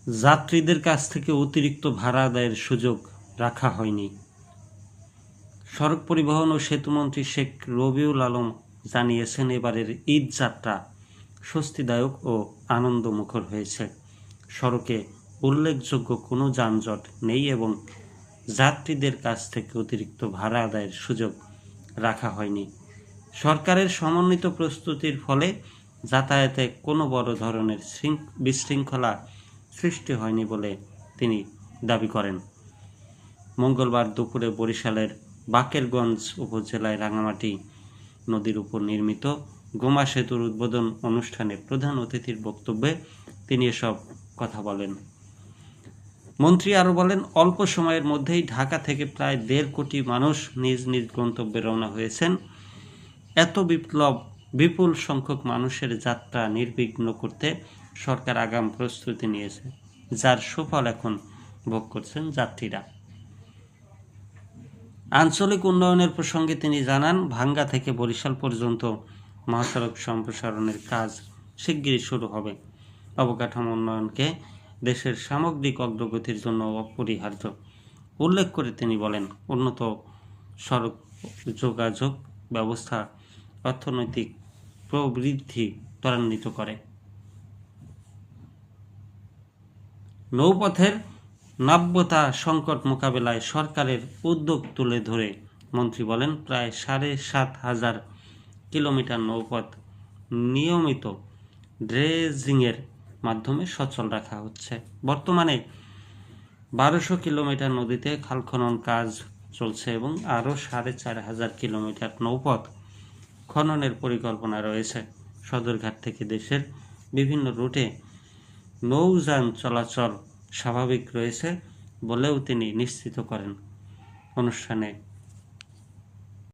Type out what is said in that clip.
যাত্রীদের কাছ থেকে অতিরিক্ত ভাড়া আদায়ের সুযোগ রাখা হয়নি। সড়ক পরিবহন ও সেতুমন্ত্রী শেখ রবিউল আলম জানিয়েছেন, এবারের ঈদ যাত্রা স্বস্তিদায়ক ও আনন্দমুখর হয়েছে। সড়কে উল্লেখযোগ্য কোনো যানজট নেই এবং যাত্রীদের কাছ থেকে অতিরিক্ত ভাড়া আদায়ের সুযোগ রাখা হয়নি। সরকারের সমন্বিত প্রস্তুতির ফলে যাতায়াতে কোনো বড় ধরনের বিশৃঙ্খলা সৃষ্টি হয়নি বলে তিনি দাবি করেন। মঙ্গলবার দুপুরে বরিশালের বাকেরগঞ্জ উপজেলায় রাঙামাটি নদীর উপর নির্মিত গোমা সেতুর উদ্বোধন অনুষ্ঠানে প্রধান অতিথির বক্তব্যে তিনি এসব কথা বলেন। মন্ত্রী আরও বলেন, অল্প সময়ের মধ্যেই ঢাকা থেকে প্রায় 1.5 কোটি মানুষ নিজ নিজ গন্তব্যে রওনা হয়েছেন। এত বিপুল সংখ্যক মানুষের যাত্রা নির্বিঘ্ন করতে সরকার আগাম প্রস্তুতি নিয়েছে, যার সুফল এখন ভোগ করছেন যাত্রীরা। আঞ্চলিক উন্নয়নের প্রসঙ্গে তিনি জানান, ভাঙ্গা থেকে বরিশাল পর্যন্ত মহাসড়ক সম্প্রসারণের কাজ শিগগিরই শুরু হবে। অবকাঠামো উন্নয়নকে দেশের সামগ্রিক অগ্রগতির জন্য অপরিহার্য উল্লেখ করে তিনি বলেন, উন্নত সড়ক যোগাযোগ ব্যবস্থা অর্থনৈতিক প্রবৃদ্ধি ত্বরান্বিত করে। নৌপথের নাব্যতা সংকট মোকাবেলায় সরকারের উদ্যোগ তুলে ধরে মন্ত্রী বলেন, প্রায় 7,500 কিলোমিটার নৌপথ নিয়মিত ড্রেজিংয়ের মাধ্যমে সচল রাখা হচ্ছে। বর্তমানে 1200 কিলোমিটার নদীতে খাল খনন কাজ চলছে এবং আরও 4,500 কিলোমিটার নৌপথ খননের পরিকল্পনা রয়েছে। সদরঘাট থেকে দেশের বিভিন্ন রুটে নৌযান চলাচল স্বাভাবিক রয়েছে বলেও তিনি নিশ্চিত করেন। অনুষ্ঠানে